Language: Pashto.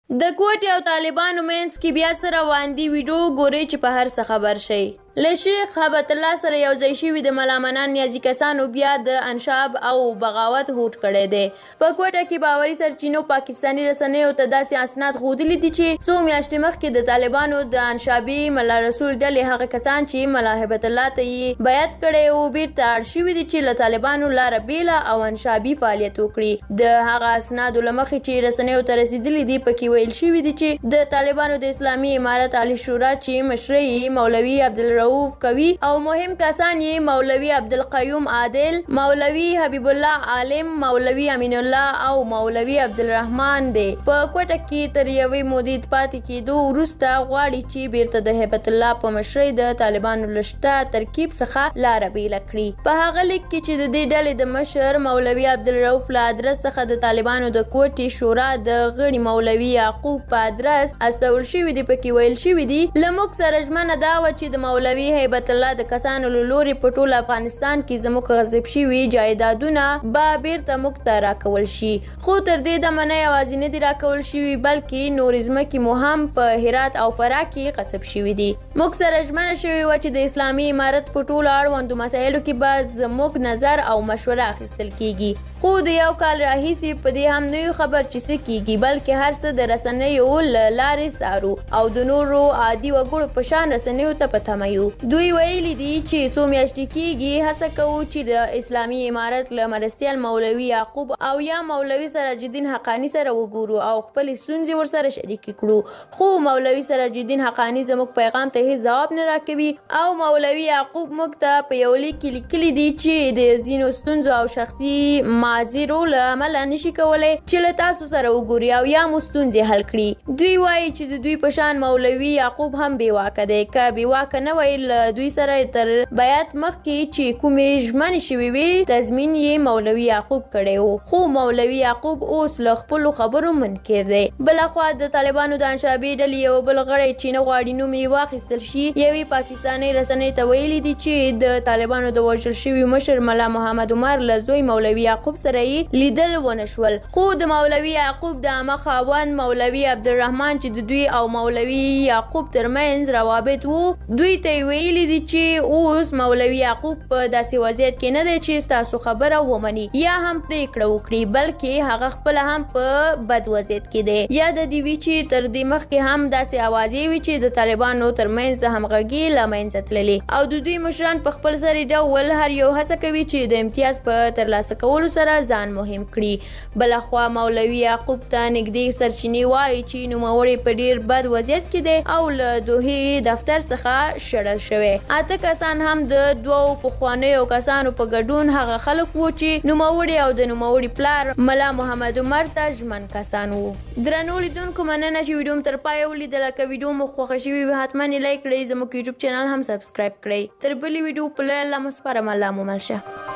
د کوټې او طالبانو منځ کې بیا څه روان دي ویډیو ګورئ چې په هر څه خبر شئ. له شیخ هبت الله سره یو ځای شوي د ملامنان نیازي کسانو بیا د انشاب او بغاوت هوډ کړی دی. په کوټه کې باوري سرچینو پاکستاني رسنیو ته داسې اسناد ښودلي دي چې څو میاشتې مخکې د طالبانو د انشابي ملا رسول ډلې هغه کسان چې ملا هبت الله ته یې بیعت کړی و بیرته اړ شوي دي چې له طالبانو لاره بیله او انشابي فعالیت وکړي. د هغه اسنادو له مخې چې رسنیو ته رسېدلي دي پکې ویل شوي دي چې د طالبانو د اسلامي امارت عالي شورا چې مشري عبدالرؤف عبدالرؤف کوي او مهم کسان یې مولوي عبدالقیوم عادل، مولوي حبیب الله عالم، مولوي امین الله او مولوي عبدالرحمن دی. په کوټه کې تر یوې مودې پاتې کېدو وروسته غواړي چې بیرته د هیبت الله په مشرۍ د طالبانو له شته ترکیب څخه لاره بیله کړي. په هغه لیک کې چې د دې ډلې د مشر مولوي عبدالرؤف له ادرس څخه د طالبانو د کوټې شورا د غړي مولوي یعقوب په ادرس استول شوي دي پکې ویل شوي دي له موږ سره ژمنه دا وه چې د مولوي هیبت الله د کسانو له لوري په ټول افغانستان کې زموږ غصب شوي جایدادونه به بیرته موږ ته راکول شي. خو تر دې دمه نه یوازې نه دي راکول شوي بلکې نورې ځمکې مو هم په هرات او فراه کې غصب شوي دي. موږ سره ژمنه شوې وه چې د اسلامي امارت په ټولو اړوندو مسایلو کې به زموږ نظر او مشوره اخیستل کیږي. خو د یو کال راهیسې په دې هم نه یو خبر چې څه کیږي بلکې هر څه د رسنیو له لارې څارو او د نورو عادي وګړو په شان رسنیو ته په تمه یو. دوی ویلي دي چې څو میاشتې کېږي هڅه کوو چې د اسلامي امارت له مرستیال مولوي یعقوب او یا مولوي سراج الدین حقاني سره وګورو او خپلې ستونزې ورسره شریکې کړو. خو مولوي سراج الدین حقاني زموږ پیغام ته هیڅ ځواب نه راکوي او مولوي یعقوب موږ ته په یو لیک کې لیکلي دي چې د ځینو ستونزو او شخصي معاذیرو له امله نشي کولی چې له تاسو سره وګوري او یا مو ستونزې حل کړي. دوی وایي چې د دوی په شان مولوي یعقوب هم بېواکه دی. که بېواکه نه وی له دوی سره تر بیعت مخکې چې کومې ژمنې شوې وي تضمین یې مولوي یعقوب کړی و. خو مولوي یعقوب اوس له خپلو خبرو منکر دی. بلخوا د طالبانو د انشابي ډلې یو بل غړی چې نه غواړي نوم یې واخیستل شي یوې پاکستاني رسنۍ ته ویلي دي چې د طالبانو د وژل شوي مشر ملا محمد عمر له زوی مولوي یعقوب سره یې لیدل ونه شول. خو د مولوي یعقوب د عمه خاوند مولوي عبدالرحمن چې د دوی او مولوي یعقوب ترمنځ روابط وو دوی ته ویلي دي چې اوس مولوي یعقوب په داسې وضعیت کې نه دی چې ستاسو خبره ومني یا هم پریکړه وکړي بلکې هغه خپله هم په بد وضعیت کې دی. یا د دې وي چې تر دې مخکې هم داسې اوازې وي چې د طالبانو ترمنځ همغږي له منځه تللې او د دوی مشران په خپل سري ډول هر یو هڅه کوي چې د امتیاز په ترلاسه کولو سره ځان مهم کړي. بلخوا مولوي یعقوب ته نږدې سرچینې وایي چې نوموړی په ډیر بد وضعیت کې دی او له دوحې دفتر څخه شړل شوی. 8 کسان هم د دوو پخوانیو کسانو په ګډون هغه خلک وو چې نوموړي او د نوموړي پلار ملا محمد عمر ته ژمن کسان وو. درنو لیدونکو مننه چې ویډیو مو تر پایه ولیدله. که ویډیو مو خوښه شوې وي حتما یې لایک کړئ. زموږ یوټیوب چینل هم سبسکرایب کړئ. تر بلې ویډیو په لوی الله مو سپارم. الله مو مل شه.